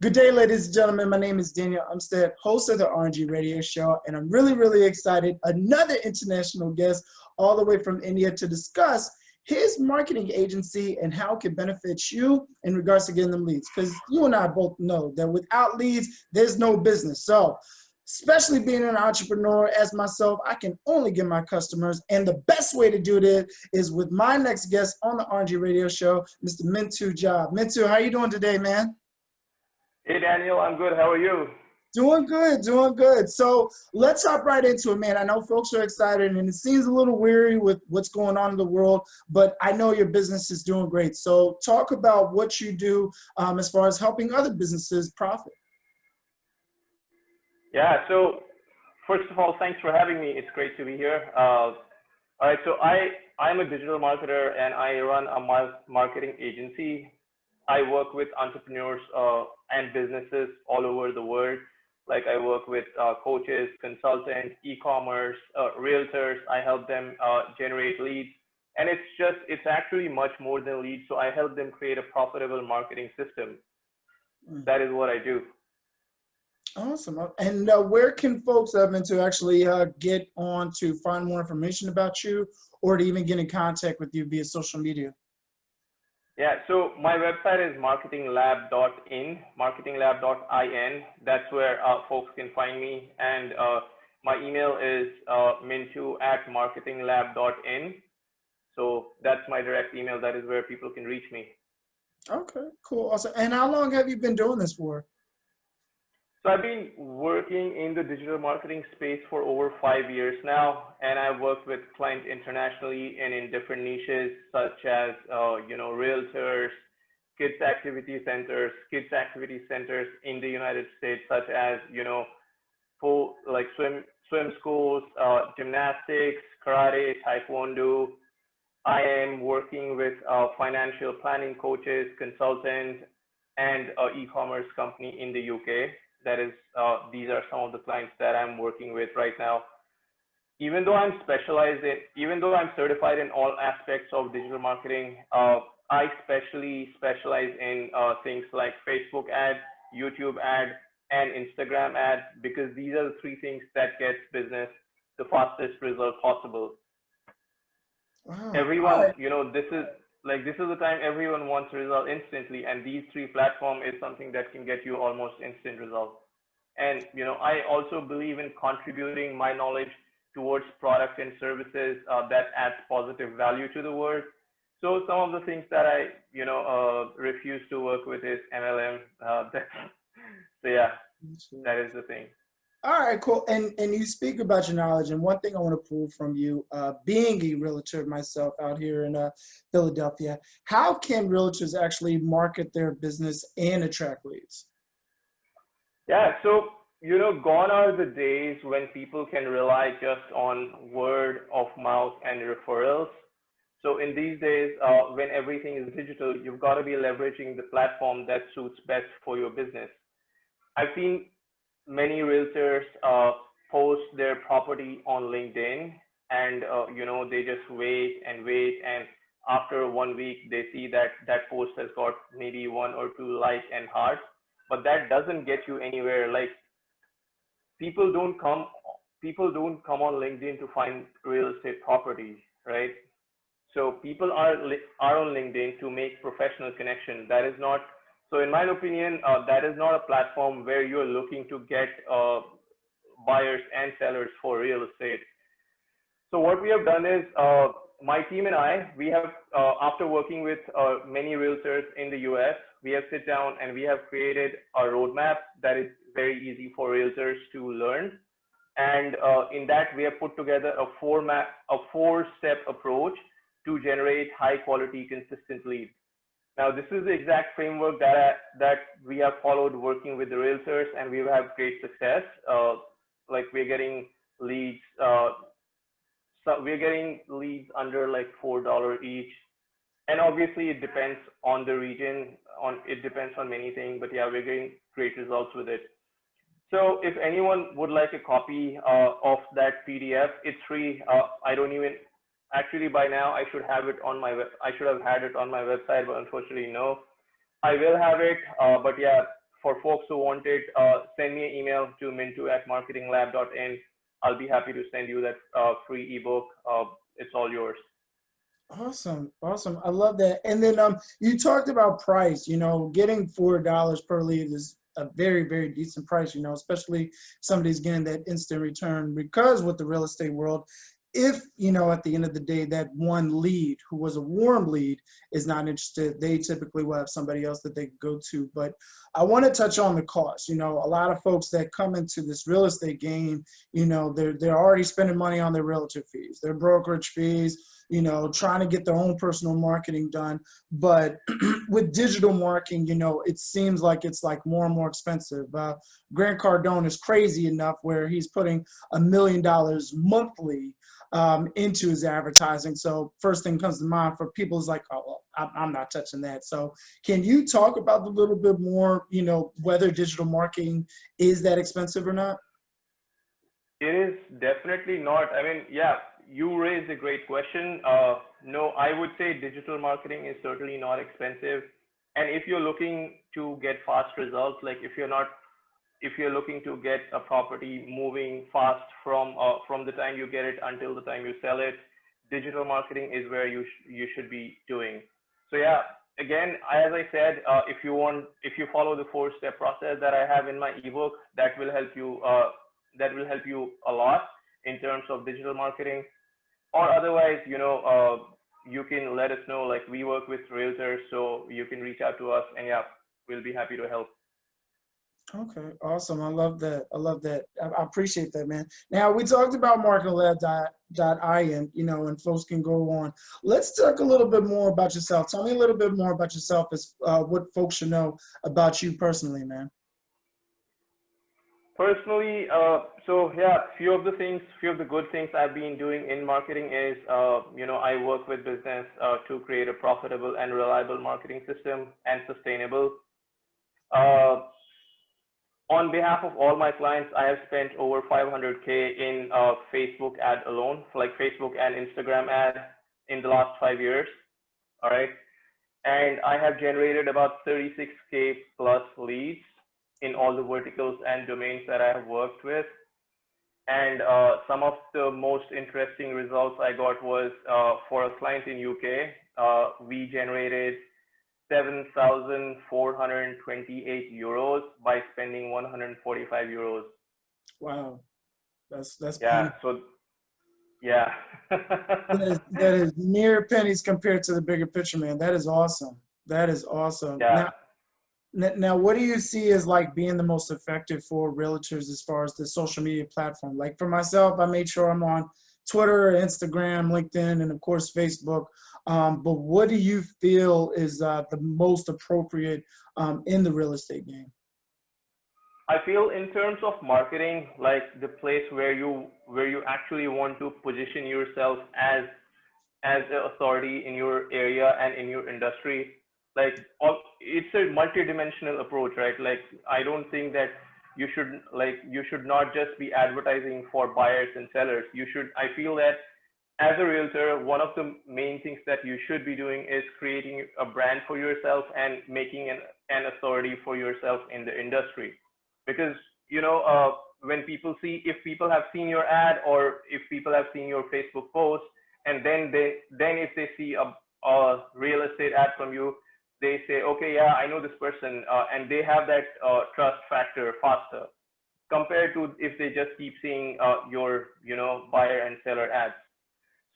Good day, ladies and gentlemen. My name is Daniel Umstead, host of the RNG radio show, and I'm really excited. Another international guest all the way from India to discuss his marketing agency and how it can benefit you in regards to getting them leads. Because you and I both know that without leads, there's no business. So, especially being an entrepreneur as myself, I can only get my customers. And the best way to do that is with my next guest on the RNG radio show, Mr. Mintu Jha. Mintu, how you doing today, man? Hey Daniel, I'm good. How are you? Doing good, doing good. So let's hop right into it, man. I know folks are excited and it seems a little weary with what's going on in the world, but I know your business is doing great. So talk about what you do as far as helping other businesses profit. Yeah, so first of all, thanks for having me. It's great to be here. All right, so I'm a digital marketer and I run a marketing agency. I work with entrepreneurs and businesses all over the world. Like I work with coaches, consultants, e-commerce, realtors. I help them generate leads. And it's actually much more than leads. So I help them create a profitable marketing system. That is what I do. Awesome. And where can folks to actually get on to find more information about you or to even get in contact with you via social media? Yeah, so my website is marketinglab.in, marketinglab.in. That's where folks can find me. And my email is mintu@marketinglab.in. So that's my direct email. That is where people can reach me. Okay, cool. Awesome. And how long have you been doing this for? So I've been working in the digital marketing space for over 5 years now, and I've worked with clients internationally and in different niches such as, realtors, kids activity centers in the United States, such as, full like swim schools, gymnastics, karate, taekwondo. I am working with financial planning coaches, consultants, and e-commerce company in the UK. These are some of the clients that I'm working with right now. Even though I'm certified in all aspects of digital marketing, I specially specialize in things like Facebook ads, YouTube ads, and Instagram ads, because these are the three things that gets business the fastest result possible. Wow. Everyone, this is the time everyone wants a result instantly, and these three platforms is something that can get you almost instant results. And I also believe in contributing my knowledge towards products and services that adds positive value to the world. So some of the things that I refuse to work with is MLM. So yeah, that is the thing. All right, cool. And you speak about your knowledge, and one thing I want to pull from you, being a realtor myself out here in Philadelphia, how can realtors actually market their business and attract leads? Yeah, so gone are the days when people can rely just on word of mouth and referrals. So in these days, when everything is digital, you've got to be leveraging the platform that suits best for your business. I've seen many realtors post their property on LinkedIn, and they just wait, and after 1 week they see that that post has got maybe 1 or 2 likes and hearts, but that doesn't get you anywhere. Like people don't come on LinkedIn to find real estate properties, right? So people are on LinkedIn to make professional connection. That is not, so in my opinion, that is not a platform where you're looking to get buyers and sellers for real estate. So what we have done is, my team and I, we have, after working with many realtors in the US, we have sit down and we have created a roadmap that is very easy for realtors to learn. And in that, we have put together a 4-step approach to generate high quality, consistent leads. Now, this is the exact framework that we have followed working with the realtors, and we've had great success. Like we're getting leads, under like $4 each. And obviously it depends on the region, it depends on many things, but yeah, we're getting great results with it. So if anyone would like a copy of that PDF, it's free. I don't even, actually by now I should have it on I should have had it on my website, but unfortunately no. I will have it, but yeah, for folks who want it, send me an email to mintu@marketinglab.in. I'll be happy to send you that free ebook. It's all yours. Awesome, awesome. I love that. And then you talked about price. You know, getting $4 per lead is a very, very decent price. You know, especially somebody's getting that instant return, because with the real estate world, if, you know, at the end of the day, that one lead who was a warm lead is not interested, they typically will have somebody else that they go to. But I want to touch on the cost. You know, a lot of folks that come into this real estate game, you know, they're already spending money on their realtor fees, their brokerage fees, you know, trying to get their own personal marketing done. But with digital marketing, you know, it seems like it's like more and more expensive. Grant Cardone is crazy enough where he's putting $1 million monthly into his advertising. So first thing comes to mind for people is like, oh, well, I'm not touching that. So can you talk about a little bit more, you know, whether digital marketing is that expensive or not? It is definitely not. I mean, yeah, you raised a great question. No, I would say digital marketing is certainly not expensive. And if you're looking to get fast results, like if you're looking to get a property moving fast from the time you get it until the time you sell it, digital marketing is where you should be doing. So yeah, again, as I said, if you follow the 4-step process that I have in my ebook, that will help you a lot in terms of digital marketing. Or otherwise, you know, you can let us know. Like, we work with realtors, so you can reach out to us, and yeah, we'll be happy to help. Okay, awesome. I love that. I love that. I appreciate that, man. Now, we talked about marketinglab.in, you know, and folks can go on. Let's talk a little bit more about yourself. Tell me a little bit more about yourself, as what folks should know about you personally, man. Personally, so yeah, few of the good things I've been doing in marketing is, you know, I work with business to create a profitable and reliable marketing system and sustainable. On behalf of all my clients, I have spent over 500K in Facebook ad alone, like Facebook and Instagram ad in the last 5 years. All right. And I have generated about 36K plus leads in all the verticals and domains that I have worked with. And some of the most interesting results I got was for a client in UK, we generated 7,428 euros by spending 145 euros. Wow, that's yeah. beautiful. So yeah. that is mere pennies compared to the bigger picture, man. That is awesome. That is awesome. Yeah. Now, what do you see as like being the most effective for realtors as far as the social media platform? Like for myself, I made sure I'm on Twitter, Instagram, LinkedIn, and of course, Facebook. But what do you feel is the most appropriate in the real estate game? I feel in terms of marketing, like the place where you actually want to position yourself as an authority in your area and in your industry, like it's a multi-dimensional approach, right? Like, I don't think that you should not just be advertising for buyers and sellers. I feel that as a realtor, one of the main things that you should be doing is creating a brand for yourself and making an authority for yourself in the industry. Because, you know, if people have seen your ad, or if people have seen your Facebook post, and then if they see a real estate ad from you, they say, okay, yeah, I know this person, and they have that trust factor faster compared to if they just keep seeing your, you know, buyer and seller ads.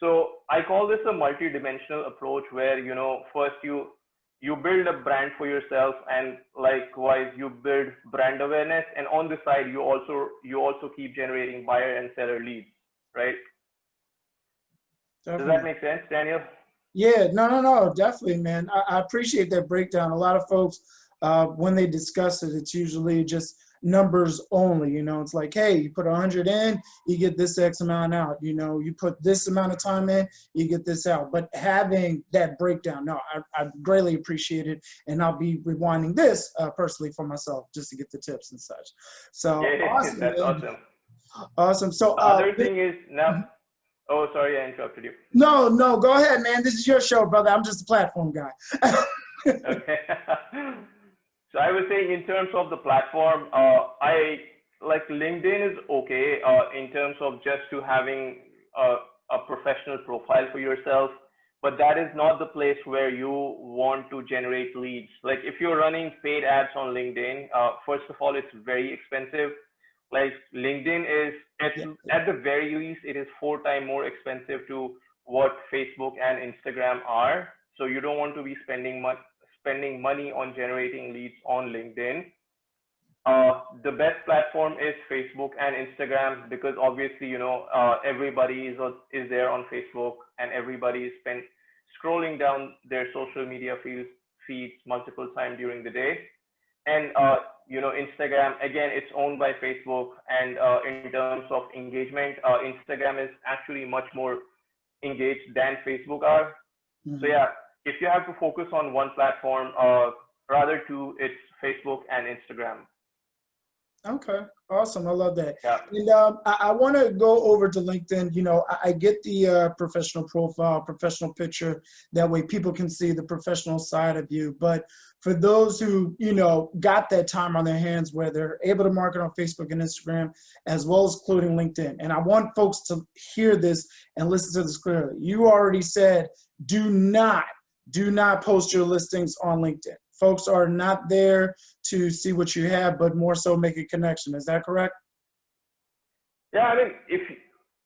So I call this a multi-dimensional approach where, you know, first you build a brand for yourself, and likewise you build brand awareness, and on the side you also keep generating buyer and seller leads, right? Definitely. Does that make sense, Daniel? Yeah, no, definitely, man. I appreciate that breakdown. A lot of folks, when they discuss it, it's usually just numbers only. You know, it's like, hey, you put 100 in, you get this X amount out. You know, you put this amount of time in, you get this out. But having that breakdown, no, I greatly appreciate it. And I'll be rewinding this personally for myself just to get the tips and such. So yeah, awesome, that's man. awesome. Awesome. So the other thing is now. Oh, sorry, I interrupted you. No, go ahead, man. This is your show, brother. I'm just a platform guy. Okay. So I would say in terms of the platform, I like LinkedIn is okay in terms of just to having a professional profile for yourself, but that is not the place where you want to generate leads. Like if you're running paid ads on LinkedIn, first of all, it's very expensive. Like LinkedIn is Yeah. at the very least, it is 4 times more expensive to what Facebook and Instagram are. So you don't want to be spending money on generating leads on LinkedIn. The best platform is Facebook and Instagram because obviously, everybody is there on Facebook and everybody is scrolling down their social media feeds multiple times during the day. And, Instagram, again, it's owned by Facebook. And in terms of engagement, Instagram is actually much more engaged than Facebook are. So Mhm. yeah, if you have to focus on one platform, rather two, it's Facebook and Instagram. Okay, awesome. I love that. Yeah. And I want to go over to LinkedIn. I get the professional profile, professional picture. That way people can see the professional side of you. But for those who, got that time on their hands where they're able to market on Facebook and Instagram, as well as including LinkedIn. And I want folks to hear this and listen to this clearly. You already said, do not post your listings on LinkedIn. Folks are not there to see what you have, but more so make a connection. Is that correct? Yeah, I mean,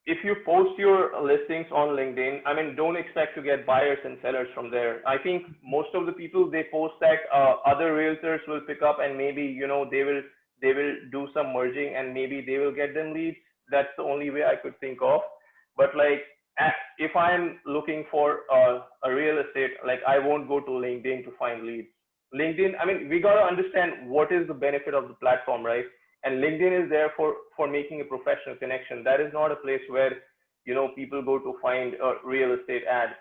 if you post your listings on LinkedIn, I mean, don't expect to get buyers and sellers from there. I think most of the people they post that other realtors will pick up and maybe they will do some merging and maybe they will get them leads. That's the only way I could think of. But like if I'm looking for a real estate, like I won't go to LinkedIn to find leads. LinkedIn, I mean, we got to understand what is the benefit of the platform, right? And LinkedIn is there for making a professional connection. That is not a place where people go to find a real estate ad.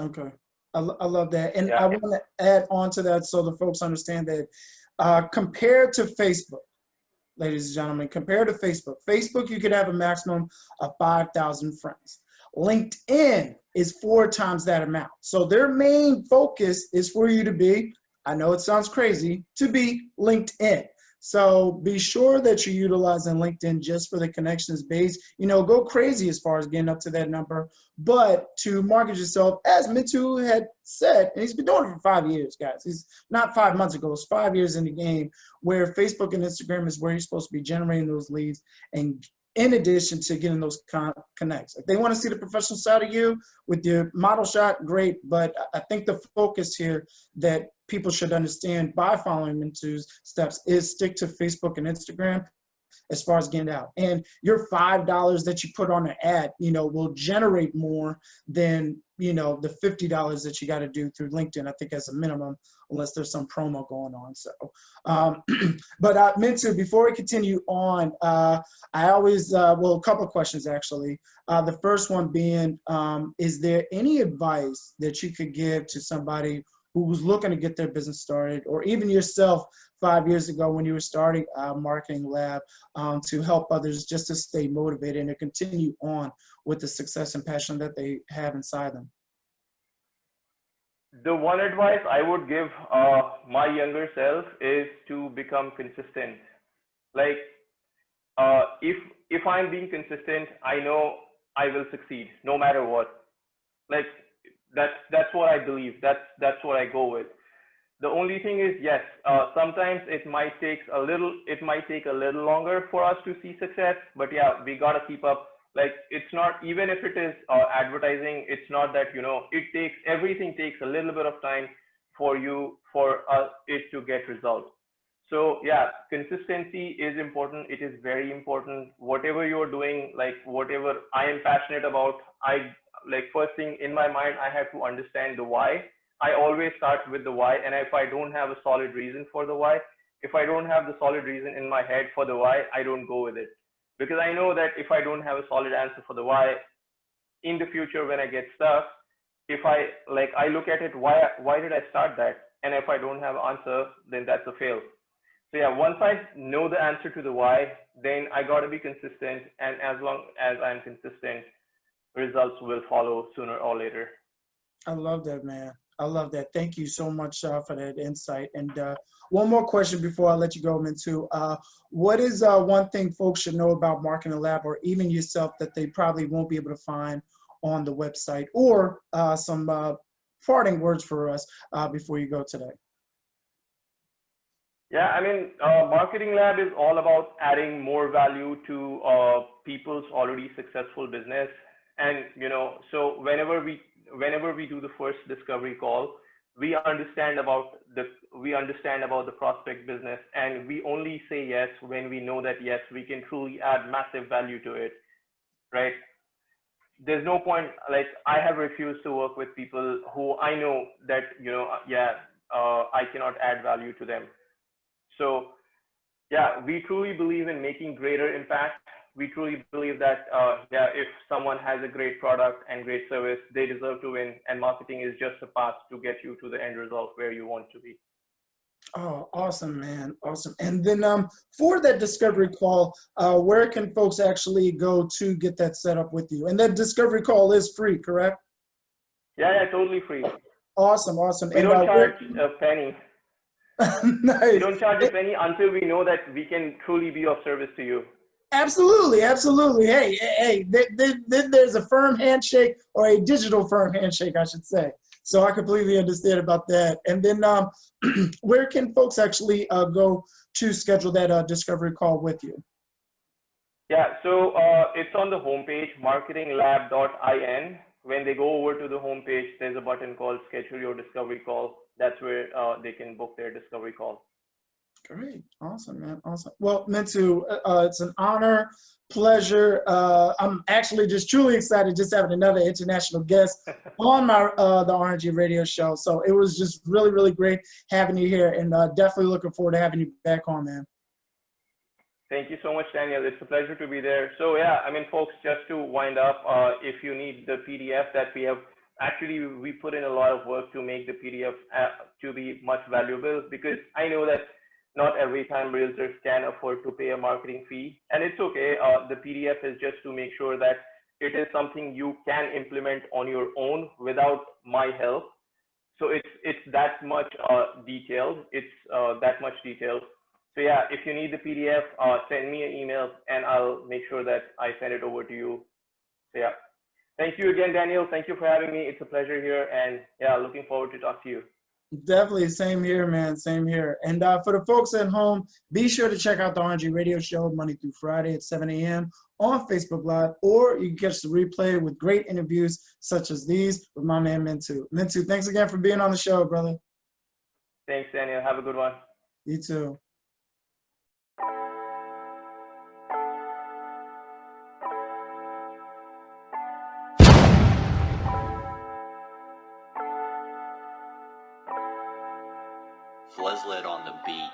Okay. I love that. And Yeah. I want to add on to that so the folks understand that compared to Facebook, ladies and gentlemen, compared to Facebook, you could have a maximum of 5,000 friends. LinkedIn is 4 times that amount. So their main focus is for you to be, I know it sounds crazy, to be LinkedIn. So be sure that you're utilizing LinkedIn just for the connections base. Go crazy as far as getting up to that number, but to market yourself, as Mintu had said, and he's been doing it for 5 years, guys. He's not 5 months ago, it's 5 years in the game, where Facebook and Instagram is where you're supposed to be generating those leads, and in addition to getting those connects. If they want to see the professional side of you with your model shot, great. But I think the focus here that people should understand by following Mintu's steps is stick to Facebook and Instagram as far as getting out. And your $5 that you put on an ad, will generate more than, the $50 that you got to do through LinkedIn, I think as a minimum, unless there's some promo going on. So, but Mintu, before we continue on, I always, a couple of questions actually. The first one being, is there any advice that you could give to somebody who was looking to get their business started, or even yourself 5 years ago when you were starting a marketing lab, to help others just to stay motivated and to continue on with the success and passion that they have inside them? The one advice I would give my younger self is to become consistent. Like if I'm being consistent, I know I will succeed no matter what. Like that's what I believe. That's what I go with. The only thing is, yes, sometimes it might take a little longer for us to see success, but yeah, we gotta keep up. Like it's not, even if it is advertising, it's not that, everything takes a little bit of time for it to get results. So yeah, consistency is important. It is very important. Whatever you're doing, like whatever I am passionate about, like first thing in my mind, I have to understand the why. I always start with the why. And if I don't have a solid reason for the why, if I don't have the solid reason in my head for the why, I don't go with it. Because I know that if I don't have a solid answer for the why, in the future when I get stuck, if I look at it, why did I start that? And if I don't have an answer, then that's a fail. So yeah, once I know the answer to the why, then I got to be consistent. And as long as I'm consistent, results will follow sooner or later. I love that, man. I love that. Thank you so much for that insight. And one more question before I let you go, Mintu. What is one thing folks should know about Marketing Lab, or even yourself, that they probably won't be able to find on the website, or some parting words for us before you go today? Yeah, I mean, Marketing Lab is all about adding more value to people's already successful business. And, so whenever we do the first discovery call, we understand about the prospect business, and we only say yes when we know that, yes, we can truly add massive value to it, right? There's no point, like, I have refused to work with people who I know that, I cannot add value to them. So yeah, we truly believe in making greater impact. We truly believe that if someone has a great product and great service, they deserve to win, and marketing is just a path to get you to the end result where you want to be. Oh, awesome, man. Awesome. And then for that discovery call, where can folks actually go to get that set up with you? And that discovery call is free, correct? Yeah, totally free. Awesome, awesome. We don't charge a penny. Nice. We don't charge a penny until we know that we can truly be of service to you. Absolutely, absolutely. Hey, there's a firm handshake, or a digital firm handshake, I should say. So I completely understand about that. And then where can folks actually go to schedule that discovery call with you? Yeah, so it's on the homepage, marketinglab.in. When they go over to the homepage, there's a button called Schedule Your Discovery Call. That's where they can book their discovery call. Great. Awesome, man. Awesome. Well, Mintu, it's an honor, pleasure. I'm actually just truly excited just having another international guest on my the RNG radio show. So it was just really, really great having you here, and definitely looking forward to having you back on, man. Thank you so much, Daniel. It's a pleasure to be there. So yeah, I mean, folks, just to wind up, if you need the PDF that we have, actually, we put in a lot of work to make the PDF to be much valuable, because I know that not every time realtors can afford to pay a marketing fee, and it's okay. The PDF is just to make sure that it is something you can implement on your own without my help. So it's that much detailed. It's that much detailed. So yeah, if you need the PDF, send me an email and I'll make sure that I send it over to you. So yeah, thank you again, Daniel. Thank you for having me. It's a pleasure here, and yeah, looking forward to talk to you. Definitely. Same here, man. Same here. And for the folks at home, be sure to check out the RNG radio show Monday through Friday at 7 a.m. on Facebook Live, or you can catch the replay with great interviews such as these with my man, Mintu. Mintu, thanks again for being on the show, brother. Thanks, Daniel. Have a good one. You too. Fleslet on the beat.